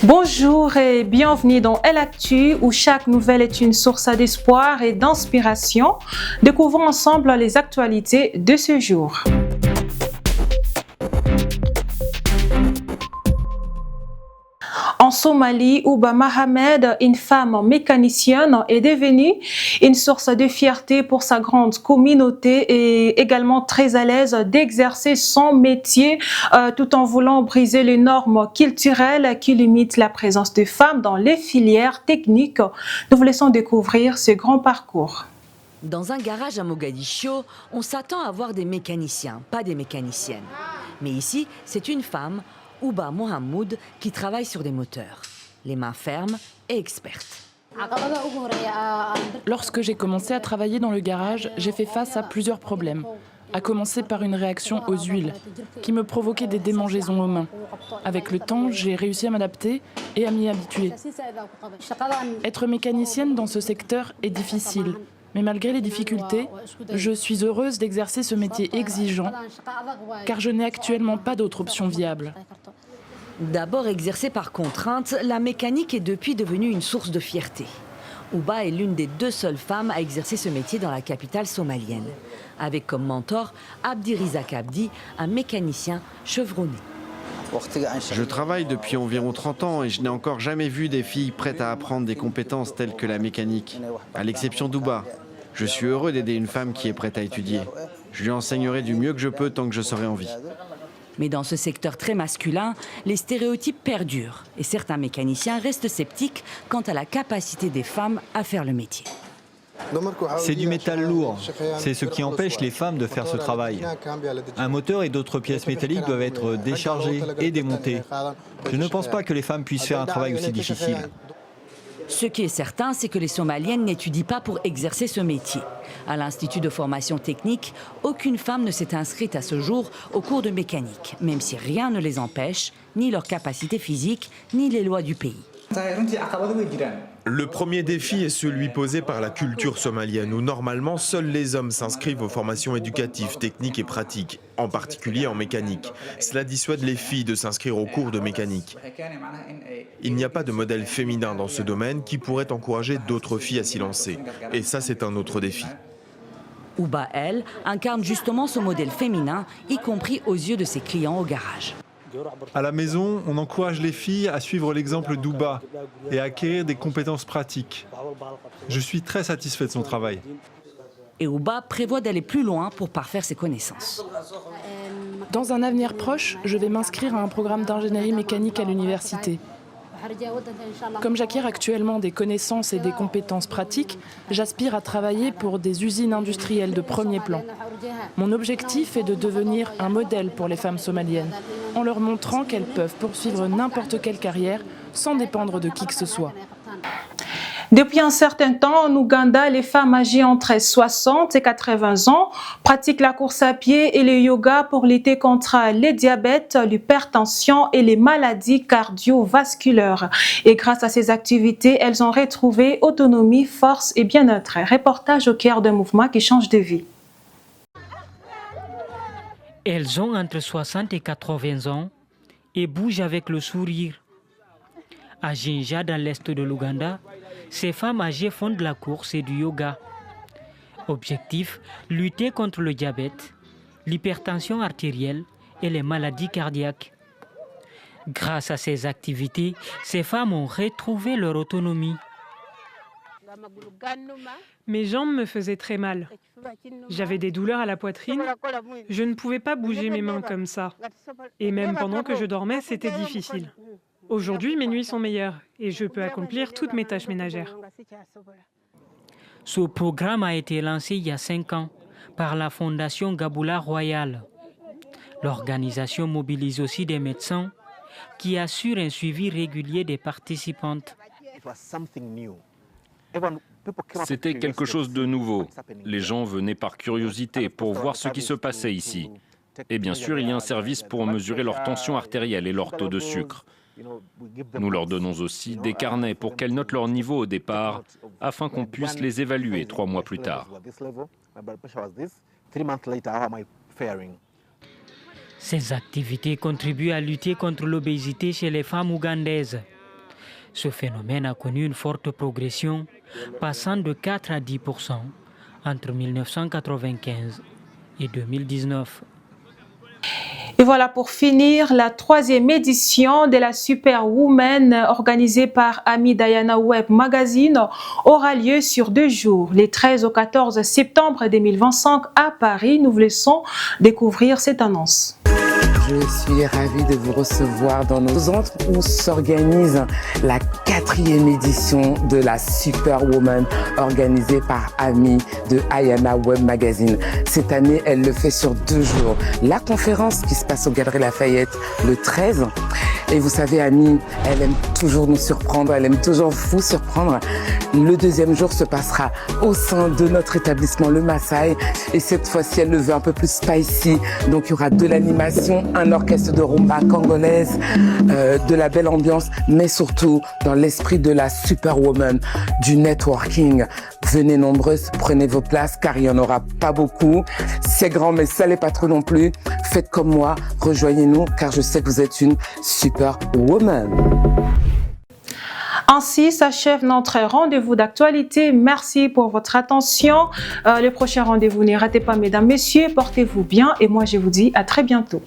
Bonjour et bienvenue dans Elle Actu où chaque nouvelle est une source d'espoir et d'inspiration. Découvrons ensemble les actualités de ce jour. En Somalie, Ouba Mohamed, une femme mécanicienne, est devenue une source de fierté pour sa grande communauté et également très à l'aise d'exercer son métier tout en voulant briser les normes culturelles qui limitent la présence de femmes dans les filières techniques. Nous vous laissons découvrir ce grand parcours. Dans un garage à Mogadiscio, on s'attend à voir des mécaniciens, pas des mécaniciennes. Mais ici, c'est une femme, Ouba Mohamed, qui travaille sur des moteurs. Les mains fermes et expertes. Lorsque j'ai commencé à travailler dans le garage, j'ai fait face à plusieurs problèmes. À commencer par une réaction aux huiles, qui me provoquait des démangeaisons aux mains. Avec le temps, j'ai réussi à m'adapter et à m'y habituer. Être mécanicienne dans ce secteur est difficile. Mais malgré les difficultés, je suis heureuse d'exercer ce métier exigeant, car je n'ai actuellement pas d'autre option viable. D'abord exercée par contrainte, la mécanique est depuis devenue une source de fierté. Ouba est l'une des 2 seules femmes à exercer ce métier dans la capitale somalienne. Avec comme mentor Abdirizak Abdi, un mécanicien chevronné. Je travaille depuis environ 30 ans et je n'ai encore jamais vu des filles prêtes à apprendre des compétences telles que la mécanique, à l'exception d'Ouba. Je suis heureux d'aider une femme qui est prête à étudier. Je lui enseignerai du mieux que je peux tant que je serai en vie. Mais dans ce secteur très masculin, les stéréotypes perdurent et certains mécaniciens restent sceptiques quant à la capacité des femmes à faire le métier. C'est du métal lourd. C'est ce qui empêche les femmes de faire ce travail. Un moteur et d'autres pièces métalliques doivent être déchargées et démontées. Je ne pense pas que les femmes puissent faire un travail aussi difficile. Ce qui est certain, c'est que les Somaliennes n'étudient pas pour exercer ce métier. À l'Institut de formation technique, aucune femme ne s'est inscrite à ce jour au cours de mécanique, même si rien ne les empêche, ni leur capacité physique, ni les lois du pays. Le premier défi est celui posé par la culture somalienne, où normalement seuls les hommes s'inscrivent aux formations éducatives, techniques et pratiques, en particulier en mécanique. Cela dissuade les filles de s'inscrire aux cours de mécanique. Il n'y a pas de modèle féminin dans ce domaine qui pourrait encourager d'autres filles à s'y lancer. Et ça, c'est un autre défi. Ouba, elle, incarne justement ce modèle féminin, y compris aux yeux de ses clients au garage. À la maison, on encourage les filles à suivre l'exemple d'Ouba et à acquérir des compétences pratiques. Je suis très satisfait de son travail. Et Ouba prévoit d'aller plus loin pour parfaire ses connaissances. Dans un avenir proche, je vais m'inscrire à un programme d'ingénierie mécanique à l'université. Comme j'acquiers actuellement des connaissances et des compétences pratiques, j'aspire à travailler pour des usines industrielles de premier plan. Mon objectif est de devenir un modèle pour les femmes somaliennes, en leur montrant qu'elles peuvent poursuivre n'importe quelle carrière sans dépendre de qui que ce soit. Depuis un certain temps, en Ouganda, les femmes âgées entre 60 et 80 ans pratiquent la course à pied et le yoga pour lutter contre le diabète, l'hypertension et les maladies cardiovasculaires. Et grâce à ces activités, elles ont retrouvé autonomie, force et bien-être. Reportage au cœur d'un mouvement qui change de vie. Elles ont entre 60 et 80 ans et bougent avec le sourire. À Jinja, dans l'est de l'Ouganda, ces femmes âgées font de la course et du yoga. Objectif, lutter contre le diabète, l'hypertension artérielle et les maladies cardiaques. Grâce à ces activités, ces femmes ont retrouvé leur autonomie. Mes jambes me faisaient très mal. J'avais des douleurs à la poitrine. Je ne pouvais pas bouger mes mains comme ça. Et même pendant que je dormais, c'était difficile. Aujourd'hui, mes nuits sont meilleures et je peux accomplir toutes mes tâches ménagères. Ce programme a été lancé il y a 5 ans par la Fondation Gaboula Royal. L'organisation mobilise aussi des médecins qui assurent un suivi régulier des participantes. C'était quelque chose de nouveau. Les gens venaient par curiosité pour voir ce qui se passait ici. Et bien sûr, il y a un service pour mesurer leur tension artérielle et leur taux de sucre. Nous leur donnons aussi des carnets pour qu'elles notent leur niveau au départ, afin qu'on puisse les évaluer 3 mois plus tard. Ces activités contribuent à lutter contre l'obésité chez les femmes ougandaises. Ce phénomène a connu une forte progression, passant de 4 à 10% entre 1995 et 2019. Et voilà pour finir la 3e édition de la Superwoman organisée par Ami Diana Web Magazine aura lieu sur 2 jours, les 13 au 14 septembre 2025 à Paris. Nous vous laissons découvrir cette annonce. Je suis ravie de vous recevoir dans nos centres où s'organise la 4e édition de la Superwoman organisée par Ami de Ayana Web Magazine. Cette année, elle le fait sur 2 jours. La conférence qui se passe aux Galeries Lafayette le 13. Et vous savez, Ami, elle aime toujours nous surprendre, elle aime toujours vous surprendre. Le 2e jour se passera au sein de notre établissement, le Maasai. Et cette fois-ci, elle le veut un peu plus spicy. Donc, il y aura de l'animation, un orchestre de rumba congolaise, de la belle ambiance, mais surtout dans l'esprit de la Superwoman, du networking. Venez nombreuses, prenez vos places car il n'y en aura pas beaucoup. C'est grand, mais ça l'est pas trop non plus. Faites comme moi, rejoignez-nous car je sais que vous êtes une Superwoman. Ainsi s'achève notre rendez-vous d'actualité. Merci pour votre attention. Le prochain rendez-vous, ne ratez pas, mesdames, messieurs. Portez-vous bien et moi, je vous dis à très bientôt.